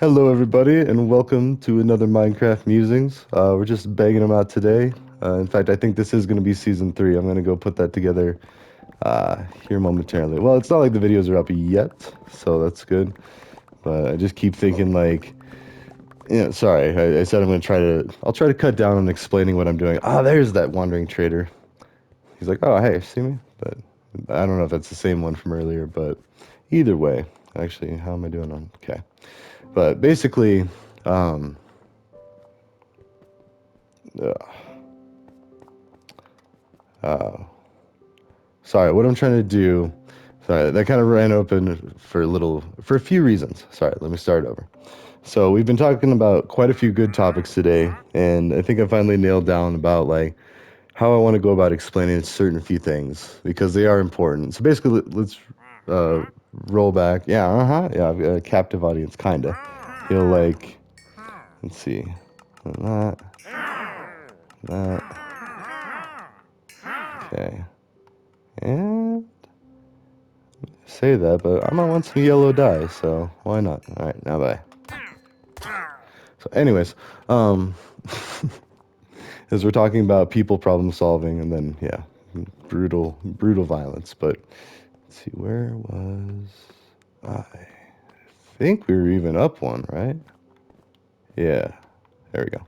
Hello, everybody, and welcome to another Minecraft Musings. We're just banging them out today. In fact, I think this is going to be season 3. I'm going to go put that together here momentarily. Well, it's not like the videos are up yet, so that's good. But I just keep thinking, like, sorry, I said I'll try to cut down on explaining what I'm doing. Ah, there's that wandering trader. He's like, oh, hey, see me? But I don't know if that's the same one from earlier, but either way. Actually, how am I doing on? Okay. But basically, um, sorry, what I'm trying to do, sorry, that kind of ran open for a few reasons. Sorry, let me start over. So we've been talking about quite a few good topics today, and I think I finally nailed down about like how I want to go about explaining certain few things because they are important. So basically, let's uh, roll back. Yeah, yeah, I've got a captive audience, kinda. He'll like, let's see, that, that, okay, and say that, but I might want some yellow dye, so why not? All right, now bye. So, anyways, um, as we're talking about people problem solving, and then yeah, brutal violence. But let's see, where was I? Think we were even up one, right? Yeah, there we go.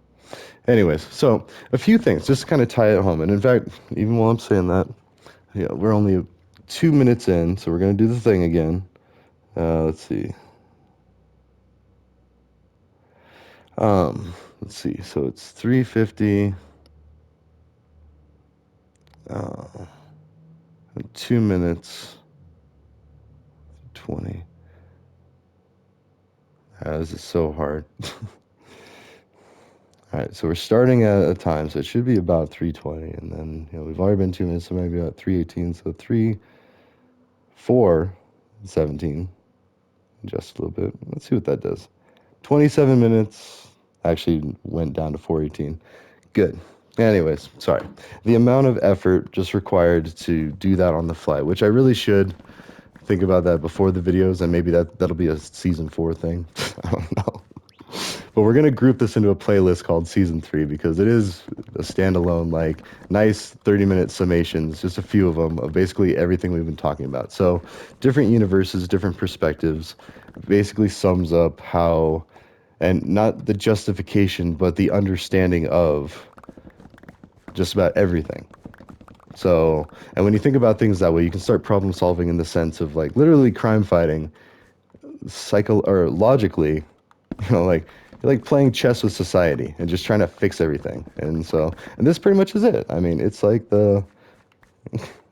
Anyways, so a few things just to kind of tie it home, and in fact, even while I'm saying that, yeah, we're only 2 minutes in, so we're gonna do the thing again. Let's see. Let's see. So it's 350. 2 minutes. 20. This is so hard. All right, so we're starting at a time, so it should be about 3:20, and then we've already been 2 minutes, so maybe about 3:18. So 3, 4, 17. Just a little bit. Let's see what that does. 27 minutes. Actually went down to 4:18. Good. Anyways, sorry. The amount of effort just required to do that on the fly, which I really should think about that before the videos, and maybe that'll be a season 4 thing. I don't know. But we're gonna group this into a playlist called season 3 because it is a standalone, like nice 30-minute summations, just a few of them of basically everything we've been talking about. So different universes, different perspectives, basically sums up how, and not the justification, but the understanding of just about everything. So, and when you think about things that way, you can start problem solving in the sense of like literally crime fighting, or logically, like you're like playing chess with society and just trying to fix everything. And this pretty much is it. I mean, it's like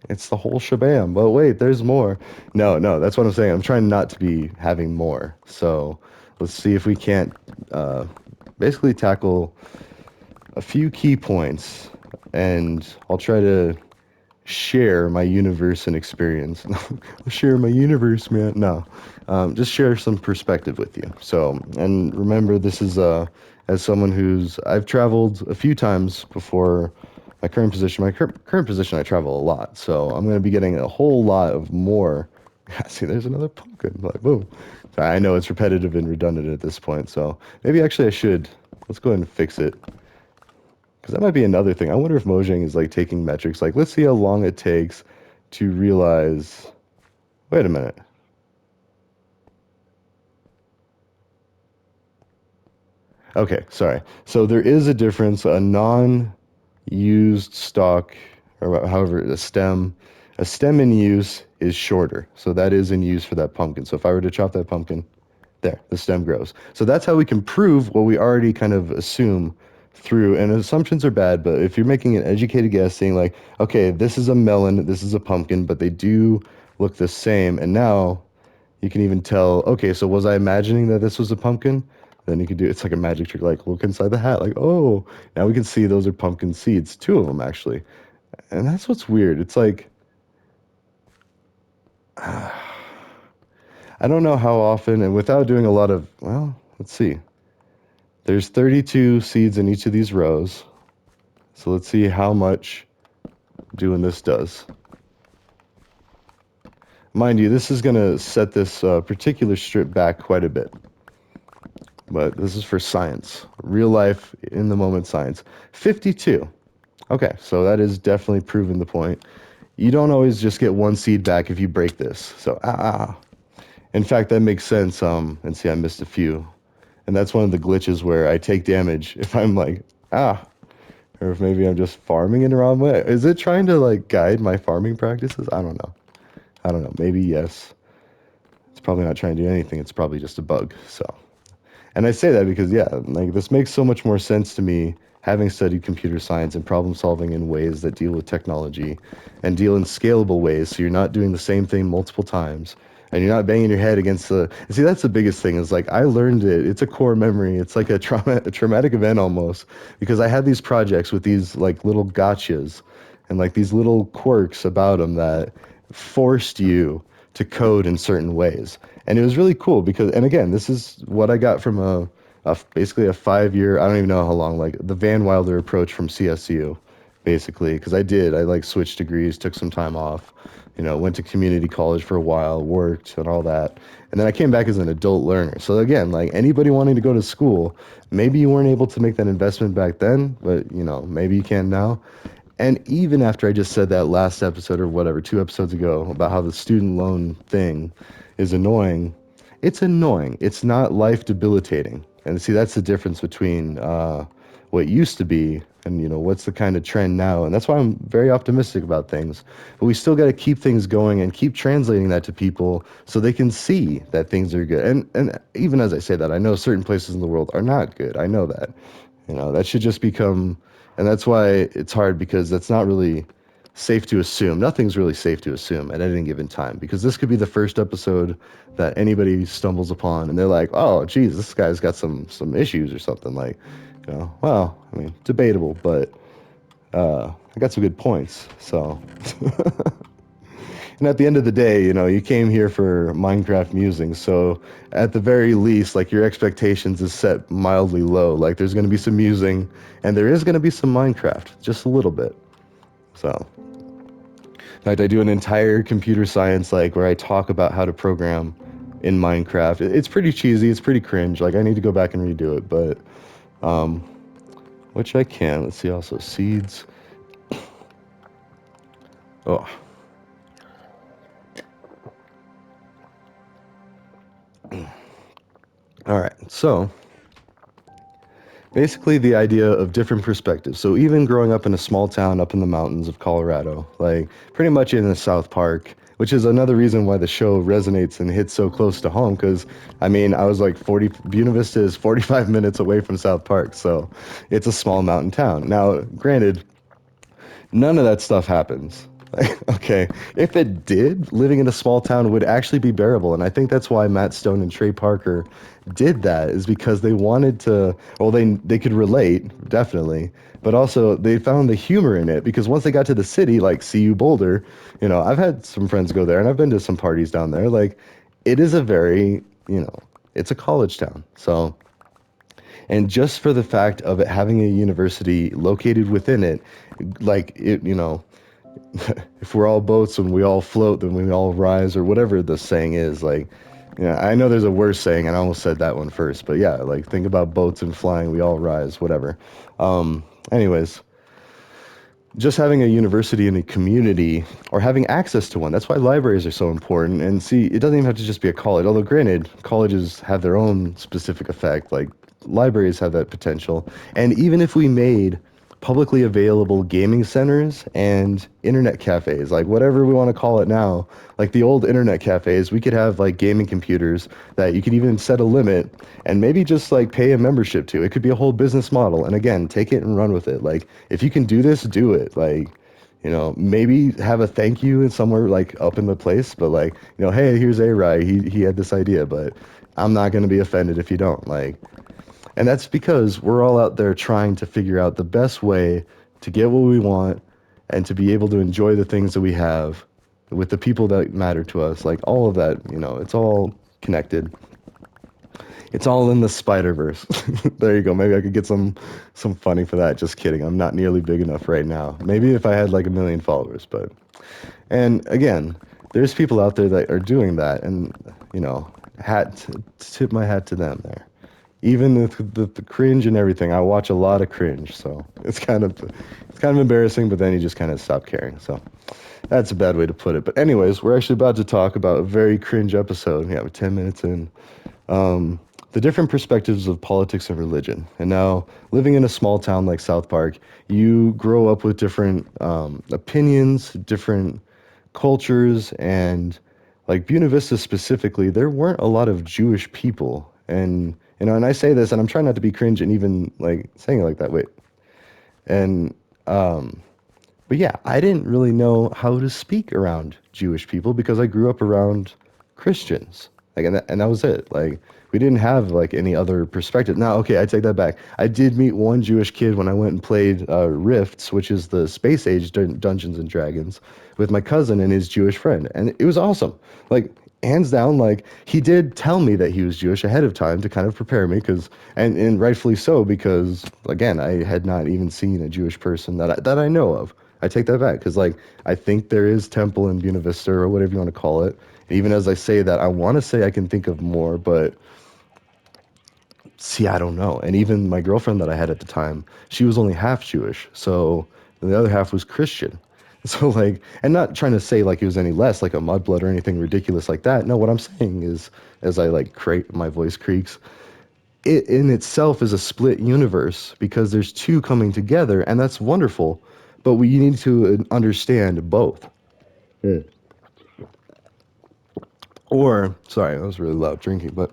it's the whole shabam. But wait, there's more. No, that's what I'm saying. I'm trying not to be having more. So let's see if we can't basically tackle a few key points, and I'll try to share my universe and experience. Share my universe, man. No, just share some perspective with you. So, and remember, this is as someone I've traveled a few times before my current position. My current position, I travel a lot, so I'm going to be getting a whole lot of more. See, there's another pumpkin. Like, boom. I know it's repetitive and redundant at this point, so maybe actually I should. Let's go ahead and fix it. Because that might be another thing. I wonder if Mojang is like taking metrics. Like, let's see how long it takes to realize. Wait a minute. Okay, sorry. So there is a difference. A non-used stock, or however, a stem in use is shorter. So that is in use for that pumpkin. So if I were to chop that pumpkin, there, the stem grows. So that's how we can prove what we already kind of assume through, and assumptions are bad, but if you're making an educated guess saying like, okay, this is a melon, this is a pumpkin, but they do look the same, and now you can even tell, okay, so was I imagining that this was a pumpkin? Then you can do, it's like a magic trick, like look inside the hat, like, oh, now we can see those are pumpkin seeds, 2 of them actually. And that's what's weird. It's like, I don't know how often, and without doing a lot of, well, let's see. There's 32 seeds in each of these rows. So let's see how much doing this does. Mind you, this is going to set this particular strip back quite a bit. but this is for science, real life, in the moment science. 52. Okay, so that is definitely proven the point. You don't always just get one seed back if you break this. So, in fact, that makes sense. And see, I missed a few. And that's one of the glitches where I take damage if I'm like, ah, or if maybe I'm just farming in the wrong way. Is it trying to like guide my farming practices? I don't know. I don't know. Maybe yes. It's probably not trying to do anything. It's probably just a bug. So. And I say that because, yeah, like this makes so much more sense to me having studied computer science and problem solving in ways that deal with technology and deal in scalable ways so you're not doing the same thing multiple times and you're not banging your head against the. See, that's the biggest thing is like I learned it. It's a core memory. It's like a traumatic event almost because I had these projects with these like little gotchas and like these little quirks about them that forced you to code in certain ways. And it was really cool because, and again, this is what I got from basically a 5 year, I don't even know how long, like the Van Wilder approach from CSU, basically, because I like switched degrees, took some time off, went to community college for a while, worked and all that. And then I came back as an adult learner. So again, like anybody wanting to go to school, maybe you weren't able to make that investment back then, but maybe you can now. And even after I just said that last episode or whatever, 2 episodes ago, about how the student loan thing is annoying, it's annoying. It's not life debilitating. And see, that's the difference between what used to be and, what's the kind of trend now. And that's why I'm very optimistic about things. But we still got to keep things going and keep translating that to people so they can see that things are good. And even as I say that, I know certain places in the world are not good. I know that. That should just become, and that's why it's hard because that's not really safe to assume. Nothing's really safe to assume at any given time because this could be the first episode that anybody stumbles upon and they're like, oh, geez, this guy's got some issues or something. Like, well, I mean, debatable, but I got some good points. So, and at the end of the day, you came here for Minecraft musings. So at the very least, like your expectations is set mildly low. Like there's going to be some musing and there is going to be some Minecraft, just a little bit. So, in fact, I do an entire computer science, like where I talk about how to program in Minecraft. It's pretty cheesy. It's pretty cringe. Like I need to go back and redo it, but, which I can. Let's see. Also seeds. Oh, all right. So basically the idea of different perspectives. So even growing up in a small town up in the mountains of Colorado, like pretty much in the South Park, which is another reason why the show resonates and hits so close to home. Because I mean, I was like Buena Vista is 45 minutes away from South Park, so it's a small mountain town. Now, granted, none of that stuff happens. Okay, if it did, living in a small town would actually be bearable, and I think that's why Matt Stone and Trey Parker did that, is because they wanted to. Well, they could relate definitely, but also they found the humor in it because once they got to the city, like CU Boulder, I've had some friends go there, and I've been to some parties down there. Like, it is a very, it's a college town, so. And just for the fact of it having a university located within it, like it, if we're all boats and we all float, then we all rise, or whatever the saying is. Like, I know there's a worse saying, and I almost said that one first, but yeah, like think about boats and flying, we all rise, whatever. Anyways, just having a university in a community or having access to one. That's why libraries are so important. And see, it doesn't even have to just be a college, although granted, colleges have their own specific effect. Like libraries have that potential. And even if we made publicly available gaming centers and internet cafes, like whatever we want to call it now, like the old internet cafes, we could have like gaming computers that you could even set a limit and maybe just like pay a membership to. It could be a whole business model. And again, take it and run with it. Like if you can do this, do it. Like, maybe have a thank you somewhere like up in the place, but like, hey, here's A-Rye. He had this idea, but I'm not going to be offended if you don't. Like, and that's because we're all out there trying to figure out the best way to get what we want and to be able to enjoy the things that we have with the people that matter to us. Like all of that, it's all connected. It's all in the Spider-Verse. There you go. Maybe I could get some funding for that. Just kidding. I'm not nearly big enough right now. Maybe if I had like 1 million followers, but and again, there's people out there that are doing that and, tip my hat to them there. Even the cringe and everything. I watch a lot of cringe, so it's kind of embarrassing. But then you just kind of stop caring. So that's a bad way to put it. But anyways, we're actually about to talk about a very cringe episode. Yeah, we're 10 minutes in. Um, the different perspectives of politics and religion. And now, living in a small town like South Park, you grow up with different opinions, different cultures, and like Buena Vista specifically, there weren't a lot of Jewish people. And and I say this, and I'm trying not to be cringe and even like saying it like that. Wait, and um, but yeah, I didn't really know how to speak around Jewish people because I grew up around Christians. Like, and that was it. Like, we didn't have like any other perspective. Now, okay, I take that back. I did meet one Jewish kid when I went and played Rifts, which is the space age Dungeons and Dragons, with my cousin and his Jewish friend, and it was awesome. Like, hands down, like he did tell me that he was Jewish ahead of time to kind of prepare me, because and rightfully so, because again, I had not even seen a Jewish person that I know of. I take that back because, like, I think there is temple in Buena Vista or whatever you want to call it. Even as I say that, I want to say I can think of more, but see, I don't know. And even my girlfriend that I had at the time, she was only half Jewish, so the other half was Christian. So, like, and not trying to say like he was any less like a mudblood or anything ridiculous like that. No, what I'm saying is, as I like create my voice creaks, it in itself is a split universe because there's two coming together, and that's wonderful. But we need to understand both. Mm. Or, sorry, that was really loud drinking, but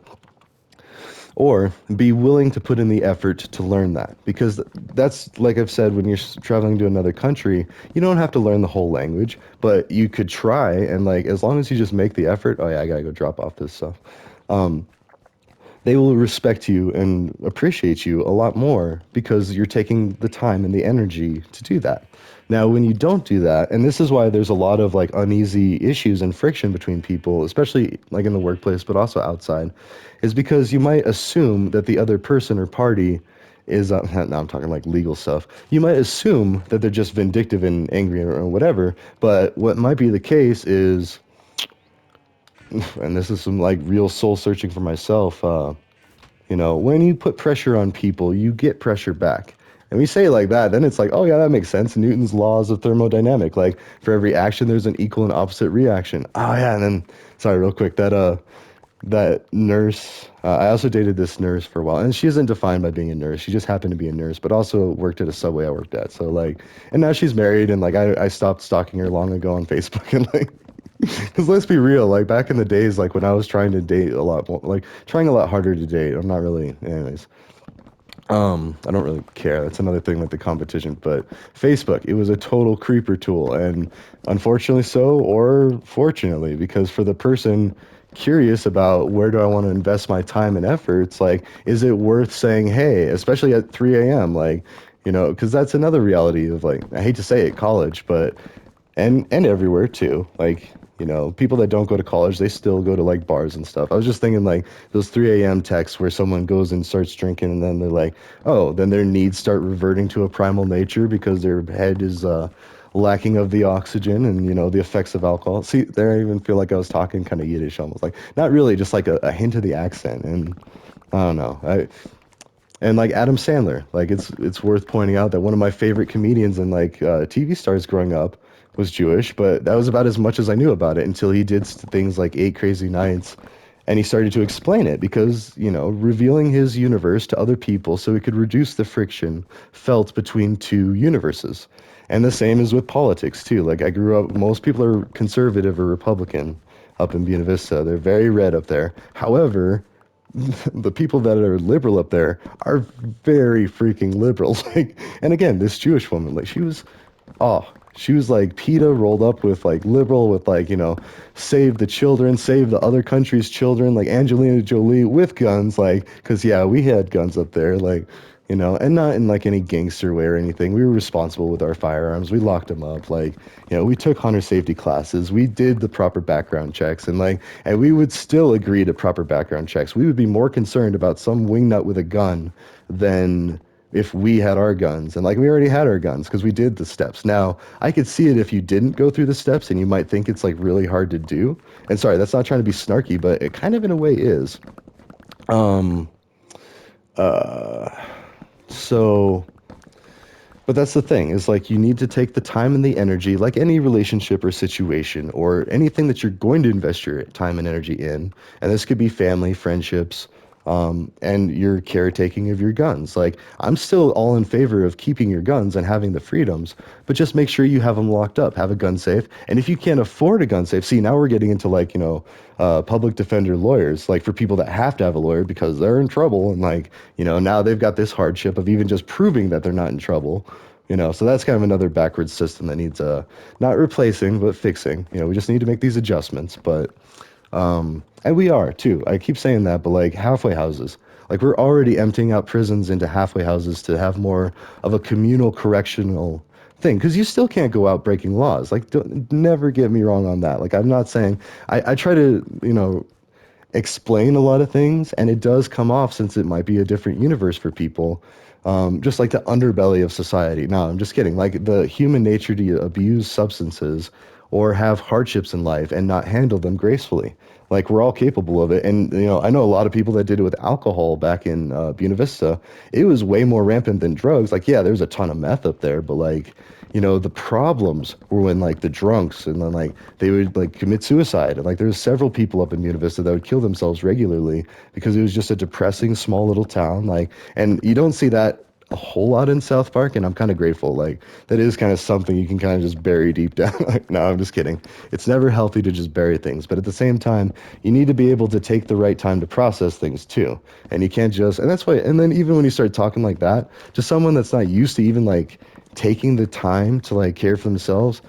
or be willing to put in the effort to learn that, because that's, like I've said, when you're traveling to another country, you don't have to learn the whole language, but you could try, and like as long as you just make the effort. Oh yeah, I gotta go drop off this stuff. They will respect you and appreciate you a lot more because you're taking the time and the energy to do that. Now, when you don't do that, and this is why there's a lot of like uneasy issues and friction between people, especially like in the workplace, but also outside, is because you might assume that the other person or party is, now I'm talking like legal stuff. You might assume that they're just vindictive and angry or whatever, but what might be the case is, and this is some like real soul searching for myself. When you put pressure on people, you get pressure back. And we say it like that, then it's like, oh yeah, that makes sense. Newton's laws of thermodynamic, like for every action, there's an equal and opposite reaction. Oh yeah, and then, sorry, real quick, that nurse, I also dated this nurse for a while, and she isn't defined by being a nurse. She just happened to be a nurse, but also worked at a Subway I worked at. So like, and now she's married, and like I stopped stalking her long ago on Facebook, and like, because let's be real, like back in the days, like when I was trying to date a lot more, like trying a lot harder to date. I'm not really, anyways. I don't really care. That's another thing, like the competition. But Facebook, it was a total creeper tool, and unfortunately so, or fortunately, because for the person curious about where do I want to invest my time and efforts, like, is it worth saying, hey, especially at 3 a.m., like, because that's another reality of like, I hate to say it, college, but and everywhere too. Like, people that don't go to college, they still go to like bars and stuff. I was just thinking like those 3 a.m. texts where someone goes and starts drinking, and then they're like, oh, then their needs start reverting to a primal nature because their head is lacking of the oxygen and the effects of alcohol. See, there I even feel like I was talking kind of Yiddish almost, like not really, just like a hint of the accent. And I don't know. And like Adam Sandler, like it's worth pointing out that one of my favorite comedians and like TV stars growing up was Jewish, but that was about as much as I knew about it until he did things like Eight Crazy Nights, and he started to explain it because revealing his universe to other people so it could reduce the friction felt between two universes. And the same is with politics too. Like I grew up, most people are conservative or Republican up in Buena Vista. They're very red up there. However, the people that are liberal up there are very freaking liberal. Like, and again, this Jewish woman, like oh, she was like PETA rolled up with like liberal with like, save the children, save the other country's children, like Angelina Jolie with guns, like, cause yeah, we had guns up there, like, and not in like any gangster way or anything. We were responsible with our firearms. We locked them up. Like, we took hunter safety classes. We did the proper background checks, and like, and we would still agree to proper background checks. We would be more concerned about some wingnut with a gun than if we had our guns. And like, we already had our guns because we did the steps. Now, I could see it if you didn't go through the steps, and you might think it's like really hard to do. And sorry, that's not trying to be snarky, but it kind of in a way is. Um, Uh, so But that's the thing, is like you need to take the time and the energy, like any relationship or situation or anything that you're going to invest your time and energy in. And this could be family, friendships, and your caretaking of your guns. Like, I'm still all in favor of keeping your guns and having the freedoms, but just make sure you have them locked up, have a gun safe. And if you can't afford a gun safe, see, now we're getting into like, public defender lawyers, like for people that have to have a lawyer because they're in trouble. And like, now they've got this hardship of even just proving that they're not in trouble. So that's kind of another backwards system that needs not replacing but fixing. We just need to make these adjustments. But and we are too. I keep saying that, but like halfway houses, like we're already emptying out prisons into halfway houses to have more of a communal correctional thing. Because you still can't go out breaking laws. Like, don't, never get me wrong on that. Like, I'm not saying I try to explain a lot of things, and it does come off, since it might be a different universe for people, just like the underbelly of society. No, I'm just kidding. Like the human nature to abuse substances or have hardships in life and not handle them gracefully. Like, we're all capable of it. And I know a lot of people that did it with alcohol back in Buena Vista. It was way more rampant than drugs. Like, yeah, there's a ton of meth up there, but like, the problems were when like the drunks, and then like they would like commit suicide. And like there's several people up in Buena Vista that would kill themselves regularly because it was just a depressing small little town. Like, and you don't see that a whole lot in South Park, and I'm kind of grateful. Like, that is kind of something you can kind of just bury deep down. Like, no, I'm just kidding. It's never healthy to just bury things, but at the same time, you need to be able to take the right time to process things too. And you can't just, and that's why, and then even when you start talking like that to someone that's not used to even like taking the time to like care for themselves,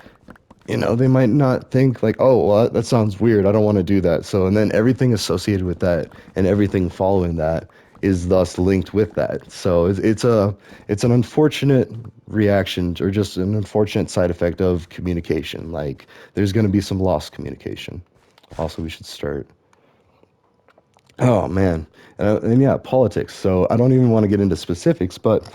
they might not think like, oh, well, that sounds weird. I don't want to do that. So, and then everything associated with that and everything following that is thus linked with that. So it's an unfortunate reaction, or just an unfortunate side effect of communication. Like, there's going to be some lost communication. Also, we should start. Oh man, and yeah, politics. So I don't even want to get into specifics, but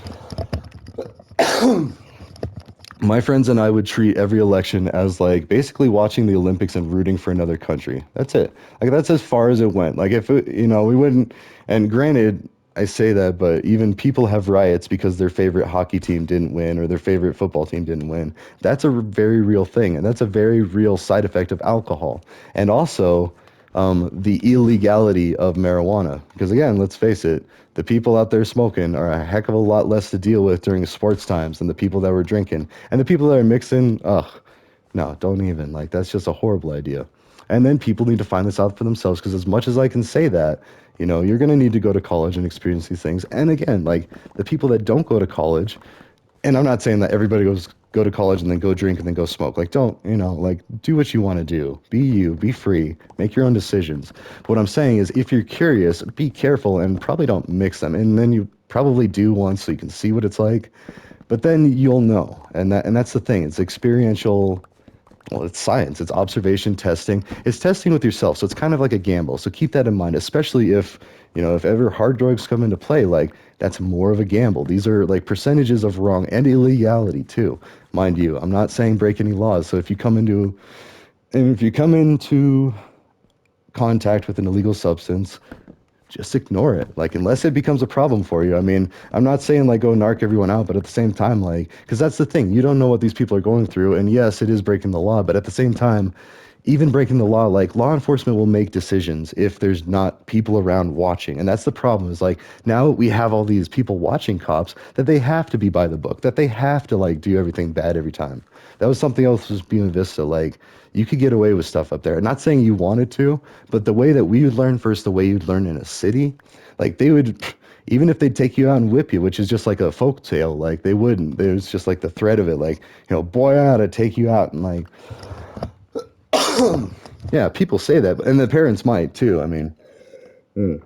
my friends and I would treat every election as like basically watching the Olympics and rooting for another country. That's it. Like, that's as far as it went. Like, if it, we wouldn't, and granted, I say that, but even people have riots because their favorite hockey team didn't win or their favorite football team didn't win. That's a very real thing, and that's a very real side effect of alcohol. And also, the illegality of marijuana. Because again, let's face it, the people out there smoking are a heck of a lot less to deal with during sports times than the people that were drinking. And the people that are mixing, ugh, no, don't even. Like, that's just a horrible idea. And then people need to find this out for themselves, because as much as I can say that, you're going to need to go to college and experience these things. And again, like, the people that don't go to college, and I'm not saying that everybody go to college and then go drink and then go smoke. Like, don't, like, do what you want to do. Be you, be free, make your own decisions. But what I'm saying is, if you're curious, be careful and probably don't mix them. And then you probably do once so you can see what it's like. But then you'll know. And that's the thing. It's experiential. Well, it's science. It's observation, testing. It's testing with yourself. So it's kind of like a gamble. So keep that in mind, especially if ever hard drugs come into play, like, that's more of a gamble. These are like percentages of wrong and illegality too. Mind you, I'm not saying break any laws. So if you come into contact with an illegal substance, just ignore it. Like, unless it becomes a problem for you. I mean, I'm not saying like go narc everyone out, but at the same time, like, because that's the thing, you don't know what these people are going through. And yes, it is breaking the law, but at the same time, even breaking the law, like, law enforcement will make decisions if there's not people around watching. And that's the problem, is like, now we have all these people watching cops that they have to be by the book, that they have to like do everything bad every time. That was something else was Buena Vista. Like, you could get away with stuff up there. Not saying you wanted to, but the way that we would learn versus the way you'd learn in a city, like, they would, even if they'd take you out and whip you, which is just like a folk tale, like, they wouldn't. There's just like the threat of it, like, boy, I ought to take you out. And like, yeah, people say that, and the parents might too. I mean, but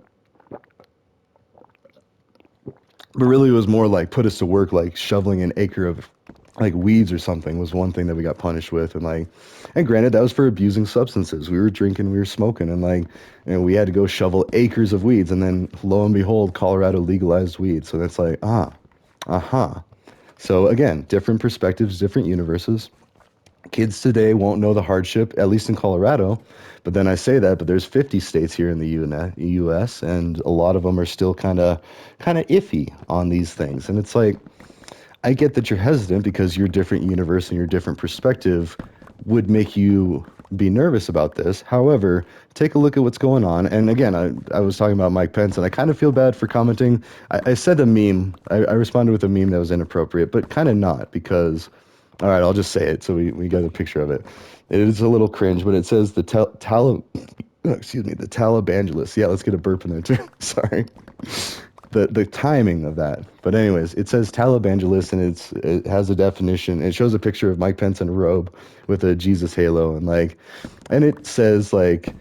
really it was more like put us to work, like shoveling an acre of like weeds or something was one thing that we got punished with. And like, and granted, that was for abusing substances. We were drinking, we were smoking, and like, we had to go shovel acres of weeds. And then lo and behold, Colorado legalized weed. So that's like, uh-huh. So again, different perspectives, different universes. Kids today won't know the hardship, at least in Colorado. But then I say that, but there's 50 states here in the US, and a lot of them are still kind of iffy on these things. And it's like, I get that you're hesitant because your different universe and your different perspective would make you be nervous about this. However, take a look at what's going on. And again, I was talking about Mike Pence, and I kind of feel bad for commenting. I said a meme. I responded with a meme that was inappropriate, but kind of not because, all right, I'll just say it so we get a picture of it. It is a little cringe, but it says excuse me, the Talibangelist. Yeah, let's get a burp in there too. Sorry. The timing of that. But anyways, it says Talibangelist, and it has a definition. It shows a picture of Mike Pence in a robe with a Jesus halo, and and it says like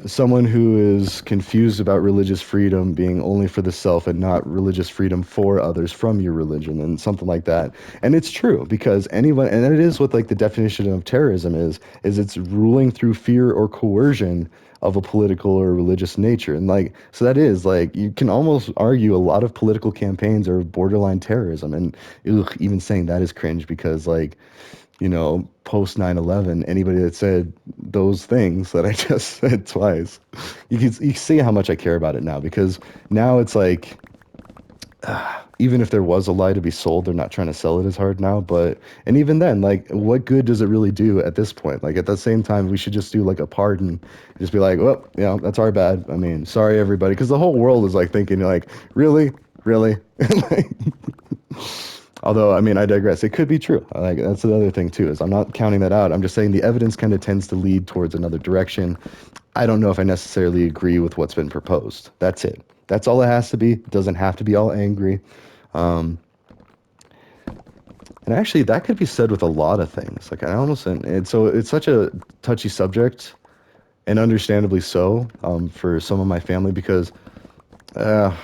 someone who is confused about religious freedom being only for the self and not religious freedom for others from your religion, and something like that. And it's true, because anyone, and it is what like the definition of terrorism is it's ruling through fear or coercion of a political or religious nature. And like, so that is like, you can almost argue a lot of political campaigns are borderline terrorism. And ugh, even saying that is cringe, because like, post 9/11, anybody that said those things that I just said twice, you can see how much I care about it now, because now it's like, even if there was a lie to be sold, they're not trying to sell it as hard now. But, and even then, like, what good does it really do at this point? Like, at the same time, we should just do like a pardon and just be like, well, that's our bad. I mean, sorry, everybody. Because the whole world is like thinking, like, really? Really? Like, although, I mean, I digress. It could be true. Like, that's another thing too, is I'm not counting that out. I'm just saying the evidence kind of tends to lead towards another direction. I don't know if I necessarily agree with what's been proposed. That's it. That's all it has to be. It doesn't have to be all angry. Um, and actually, that could be said with a lot of things. Like, I almost, and so it's such a touchy subject, and understandably so, for some of my family, because uh,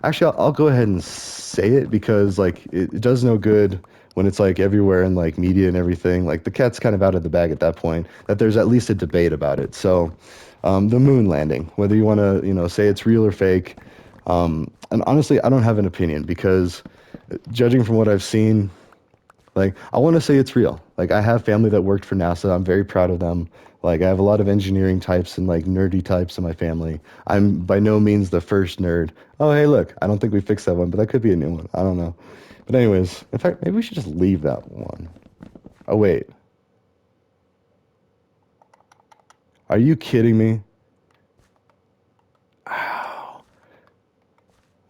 actually, I'll go ahead and say it, because like it does no good when it's like everywhere in like media and everything. Like, the cat's kind of out of the bag at that point, that there's at least a debate about it. So, the moon landing, whether you want to, say it's real or fake, and honestly, I don't have an opinion, because judging from what I've seen, like, I want to say it's real. Like, I have family that worked for NASA. I'm very proud of them. Like, I have a lot of engineering types and like nerdy types in my family. I'm by no means the first nerd. Oh, hey, look, I don't think we fixed that one, but that could be a new one. I don't know. But anyways, in fact, maybe we should just leave that one. Oh, wait. Are you kidding me?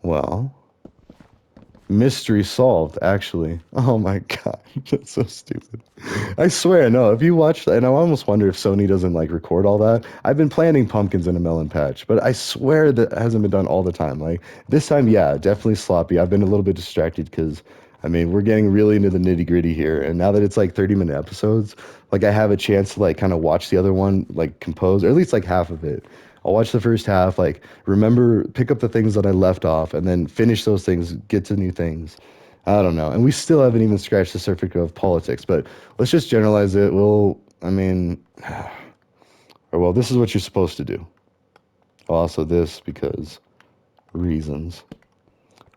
Well, mystery solved, actually. Oh my God, that's so stupid. I swear, no, if you watch, and I almost wonder if Sony doesn't like record all that. I've been planting pumpkins in a melon patch, but I swear that hasn't been done all the time. Like, this time, yeah, definitely sloppy. I've been a little bit distracted because, I mean, we're getting really into the nitty gritty here. And now that it's like 30-minute episodes, like, I have a chance to like kind of watch the other one, like, compose, or at least like half of it. I'll watch the first half, like, remember, pick up the things that I left off, and then finish those things, get to new things. I don't know. And we still haven't even scratched the surface of politics, but let's just generalize it. Well, I mean, or well, this is what you're supposed to do. Also, this because reasons.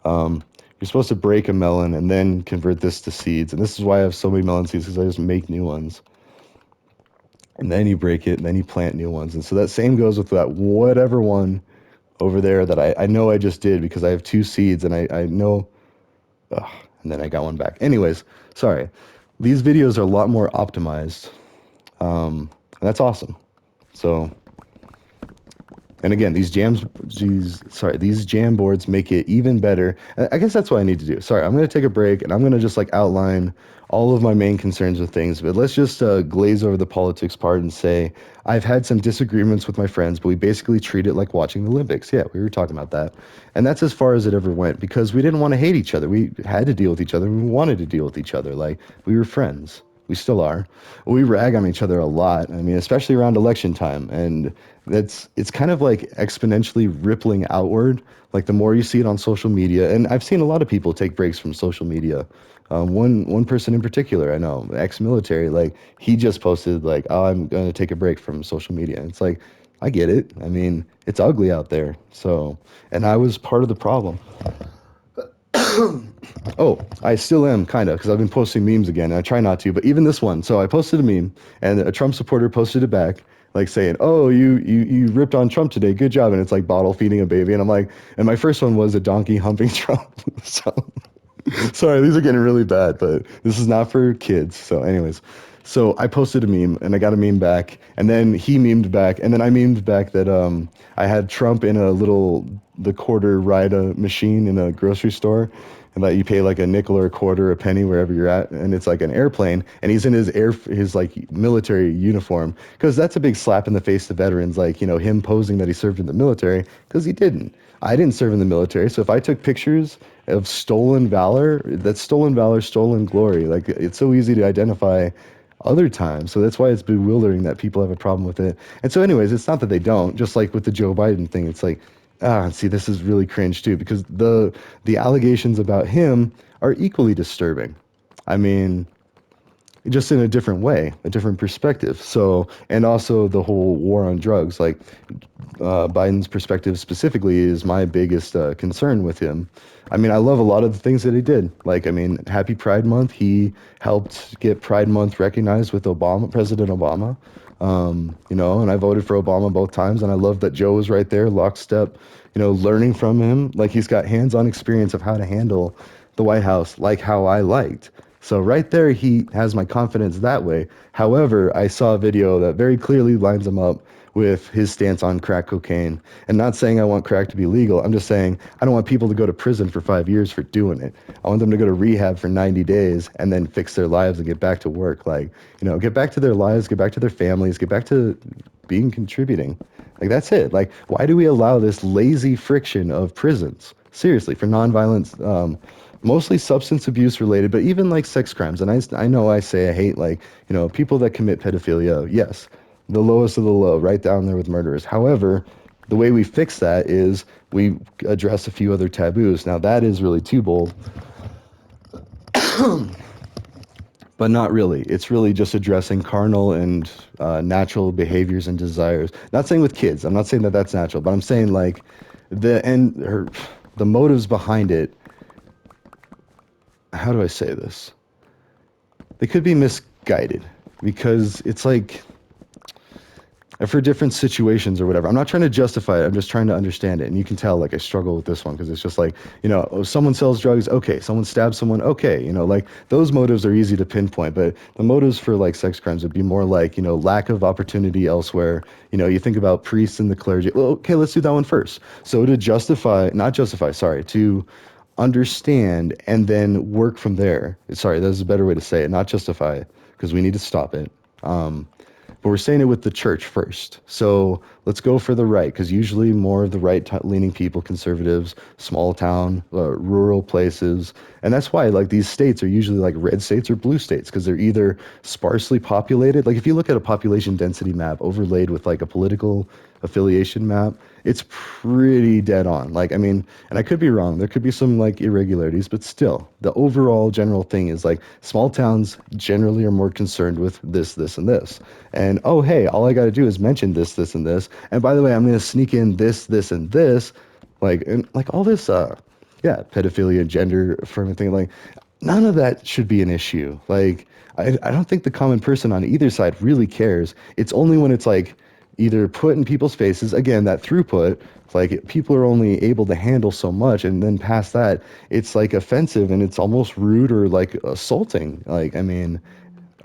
You're supposed to break a melon and then convert this to seeds. And this is why I have so many melon seeds, because I just make new ones. And then you break it, and then you plant new ones. And so that same goes with that whatever one over there that I know I just did, because I have two seeds, and I know, ugh, and then I got one back. Anyways, sorry. These videos are a lot more optimized. And that's awesome. So, and again, these jam boards make it even better. I guess that's what I need to do. Sorry, I'm going to take a break, and I'm going to just like outline all of my main concerns with things. But let's just glaze over the politics part and say I've had some disagreements with my friends, but we basically treat it like watching the Olympics. Yeah, we were talking about that. And that's as far as it ever went, because we didn't want to hate each other. We had to deal with each other. We wanted to deal with each other. Like, we were friends. We still are. We rag on each other a lot. I mean, especially around election time. And it's kind of like exponentially rippling outward. Like, the more you see it on social media, and I've seen a lot of people take breaks from social media. One person in particular, I know, ex-military, like, he just posted like, oh, I'm going to take a break from social media. And it's like, I get it. I mean, it's ugly out there. So, and I was part of the problem. Oh, I still am kind of because I've been posting memes again. And I try not to, but even this one. So I posted a meme, and a Trump supporter posted it back, like saying, "Oh, you ripped on Trump today. Good job." And it's like bottle feeding a baby, and I'm like, and my first one was a donkey humping Trump. So sorry, these are getting really bad, but this is not for kids. So, anyways, so I posted a meme and I got a meme back, and then he memed back, and then I memed back that I had Trump in a little the quarter ride a machine in a grocery store, and that you pay like a nickel or a quarter, a penny wherever you're at, and it's like an airplane, and he's in his like military uniform because that's a big slap in the face to veterans, like him posing that he served in the military because he didn't. I didn't serve in the military, so if I took pictures of stolen valor, that's stolen valor, stolen glory. Like it's so easy to identify other times. So that's why it's bewildering that people have a problem with it. And so anyways, it's not that they don't, just like with the Joe Biden thing, it's like, see, this is really cringe too, because the allegations about him are equally disturbing. I mean, just in a different way, a different perspective. So, and also the whole war on drugs, like Biden's perspective specifically is my biggest concern with him. I mean, I love a lot of the things that he did. Like, I mean, Happy Pride Month. He helped get Pride Month recognized with Obama, President Obama. And I voted for Obama both times, and I love that Joe was right there, lockstep, learning from him. Like he's got hands-on experience of how to handle the White House, like how I liked. So right there, he has my confidence that way. However, I saw a video that very clearly lines him up with his stance on crack cocaine. And not saying I want crack to be legal. I'm just saying I don't want people to go to prison for 5 years for doing it. I want them to go to rehab for 90 days and then fix their lives and get back to work. Like, get back to their lives, get back to their families, get back to being contributing. Like, that's it. Like, why do we allow this lazy friction of prisons? Seriously, for nonviolent, mostly substance abuse related, but even like sex crimes. And I know I say I hate like, people that commit pedophilia. Yes, the lowest of the low, right down there with murderers. However, the way we fix that is we address a few other taboos. Now that is really too bold, but not really. It's really just addressing carnal and natural behaviors and desires. Not saying with kids. I'm not saying that that's natural, but I'm saying like the motives behind it. How do I say this? They could be misguided because it's like for different situations or whatever. I'm not trying to justify it. I'm just trying to understand it. And you can tell, like, I struggle with this one because it's just like, oh, someone sells drugs. Okay. Someone stabs someone. Okay. Like those motives are easy to pinpoint, but the motives for like sex crimes would be more like, lack of opportunity elsewhere. You think about priests and the clergy. Well, okay, let's do that one first. So to not justify, sorry, to understand and then work from there. Sorry, that's a better way to say it. Not justify it because we need to stop it. But we're saying it with the church first. So let's go for the right, because usually more of the right-leaning people, conservatives, small town, rural places, and that's why like these states are usually like red states or blue states, because they're either sparsely populated. Like if you look at a population density map overlaid with like a political affiliation map, it's pretty dead on. Like, I mean, and I could be wrong. There could be some like irregularities, but still, the overall general thing is like small towns generally are more concerned with this, this, and this. And oh, hey, all I got to do is mention this, this, and this. And by the way, I'm going to sneak in this, this, and this, like, and like all this, yeah, pedophilia, gender affirming thing. Like, none of that should be an issue. Like, I don't think the common person on either side really cares. It's only when it's like either put in people's faces, again, that throughput, like people are only able to handle so much, and then past that, it's like offensive and it's almost rude or like assaulting. Like, I mean,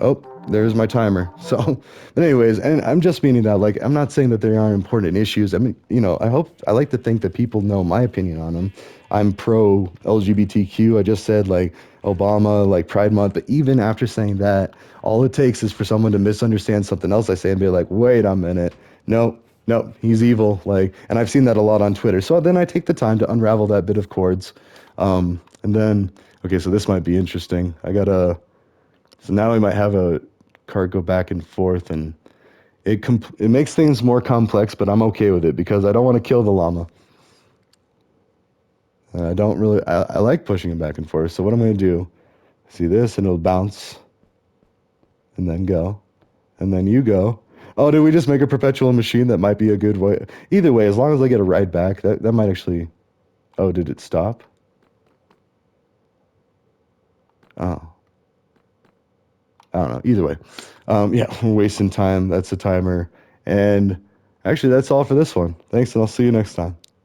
oh, there's my timer. So, but anyways, and I'm just meaning that, like, I'm not saying that there aren't important issues. I mean, I like to think that people know my opinion on them. I'm pro LGBTQ. I just said like Obama, like Pride Month, but even after saying that, all it takes is for someone to misunderstand something else I say and be like, wait a minute. No, no, he's evil. Like, and I've seen that a lot on Twitter. So then I take the time to unravel that bit of cords. And then, okay, so this might be interesting. So now we might have a card go back and forth, and it makes things more complex, but I'm okay with it because I don't want to kill the llama. And I don't really, I like pushing it back and forth. So what I'm going to do, see this, and it'll bounce, and then go, and then you go. Oh, did we just make a perpetual machine? That might be a good way. Either way, as long as I get a ride back, that might actually, oh, did it stop? Oh, I don't know. Either way, yeah, we're wasting time. That's the timer. And actually, that's all for this one. Thanks, and I'll see you next time.